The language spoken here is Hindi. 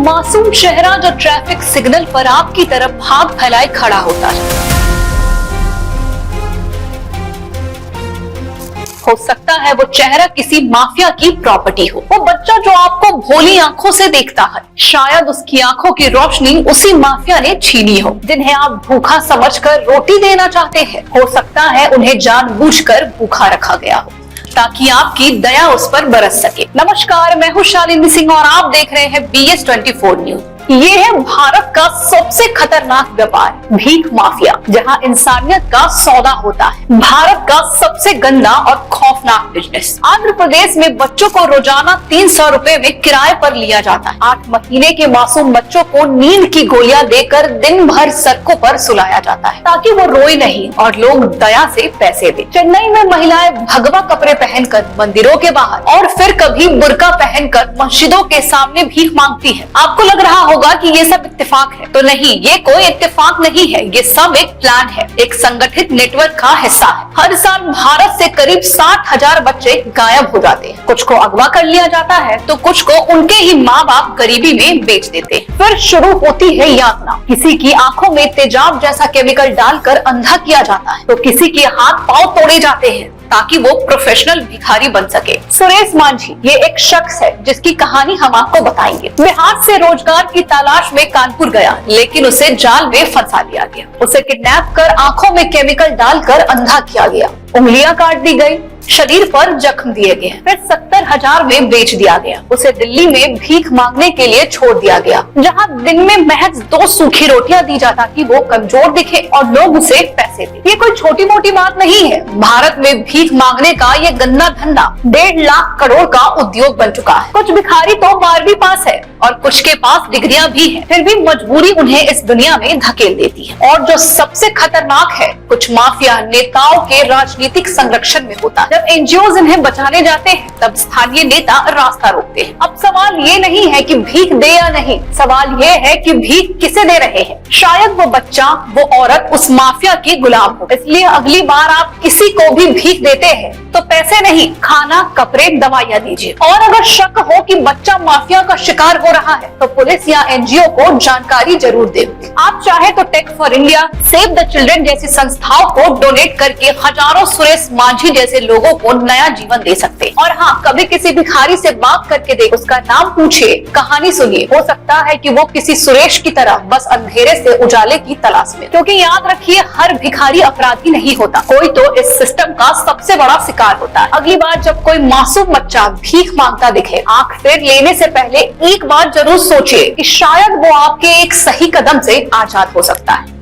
मासूम चेहरा जो ट्रैफिक सिग्नल पर आपकी तरफ हाथ फैलाए खड़ा होता है। हो सकता है वो चेहरा किसी माफिया की प्रॉपर्टी हो। वो बच्चा जो आपको भोली आंखों से देखता है, शायद उसकी आंखों की रोशनी उसी माफिया ने छीनी हो। जिन्हें आप भूखा समझकर रोटी देना चाहते हैं, हो सकता है उन्हें जानबूझकर भूखा रखा गया हो ताकि आपकी दया उस पर बरस सके। नमस्कार, मैं हूँ शालिनी सिंह और आप देख रहे हैं BS24 न्यूज। ये है भारत का सबसे खतरनाक व्यापार, भीख माफिया, जहां इंसानियत का सौदा होता है। भारत का सबसे गंदा और खौफनाक बिजनेस। आंध्र प्रदेश में बच्चों को रोजाना 300 रुपए में किराए पर लिया जाता है। 8 महीने के मासूम बच्चों को नींद की गोलियां देकर दिन भर सड़कों पर सुलाया जाता है ताकि वो रोए नहीं और लोग दया से पैसे दे। चेन्नई में महिलाएं भगवा कपड़े पहनकर मंदिरों के बाहर और फिर कभी बुर्का पहनकर मस्जिदों के सामने भीख मांगती है। आपको लग रहा होगा कि ये सब इत्तेफाक है, तो नहीं, ये कोई इत्तेफाक नहीं है। ये सब एक प्लान है, एक संगठित नेटवर्क का हिस्सा है। हर साल भारत से करीब 60,000 बच्चे गायब हो जाते हैं। कुछ को अगवा कर लिया जाता है तो कुछ को उनके ही माँ बाप गरीबी में बेच देते हैं। फिर शुरू होती है यातना। किसी की आंखों में तेजाब जैसा केमिकल डालकर अंधा किया जाता है तो किसी के हाथ पांव तोड़े जाते हैं ताकि वो प्रोफेशनल भिखारी बन सके। सुरेश मांझी ये एक शख्स है जिसकी कहानी हम आपको बताएंगे। बिहार से रोजगार की तलाश में कानपुर गया, लेकिन उसे जाल में फंसा लिया गया। उसे किडनैप कर आंखों में केमिकल डालकर अंधा किया गया, उंगलियां काट दी गई, शरीर पर जख्म दिए गए, फिर 70,000 में बेच दिया गया। उसे दिल्ली में भीख मांगने के लिए छोड़ दिया गया, जहां दिन में महज 2 सूखी रोटियां दी जाती ताकि वो कमजोर दिखे और लोग उसे पैसे दे। ये कोई छोटी मोटी बात नहीं है। भारत में भीख मांगने का ये गंदा धंधा 1.5 लाख करोड़ का उद्योग बन चुका है। कुछ भिखारी तो 12वीं पास है और कुछ के पास डिग्रियां भी हैं, फिर भी मजबूरी उन्हें इस दुनिया में धकेल देती है। और जो सबसे खतरनाक है, कुछ माफिया नेताओं के राजनीतिक संरक्षण में होता है। जब NGOs इन्हें बचाने जाते हैं तब स्थानीय नेता रास्ता रोकते हैं। अब सवाल ये नहीं है कि भीख दे या नहीं, सवाल ये है कि भीख किसे दे रहे हैं। शायद वो बच्चा, वो औरत उस माफिया की गुलाम हो। इसलिए अगली बार आप किसी को भी भीख देते हैं तो पैसे नहीं, खाना, कपड़े, दवाइयाँ दीजिए। और अगर शक हो कि बच्चा माफिया का शिकार हो रहा है तो पुलिस या NGO को जानकारी जरूर दे। आप चाहे तो teach for India, save the children जैसी संस्थाओं को डोनेट करके हजारों सुरेश मांझी जैसे लोगों को नया जीवन दे सकते। और हाँ, कभी किसी भिखारी से बात करके देख, उसका नाम पूछिए, कहानी सुनिए। हो सकता है कि वो किसी सुरेश की तरह बस अंधेरे से उजाले की तलाश में। क्योंकि याद रखिए, हर भिखारी अपराधी नहीं होता, कोई तो इस सिस्टम का सबसे बड़ा शिकार होता है। अगली बार जब कोई मासूम बच्चा भीख मांगता दिखे, आंख फेर लेने से पहले एक बार जरूर सोचिए कि शायद वो आपके एक सही कदम से आजाद हो सकता है।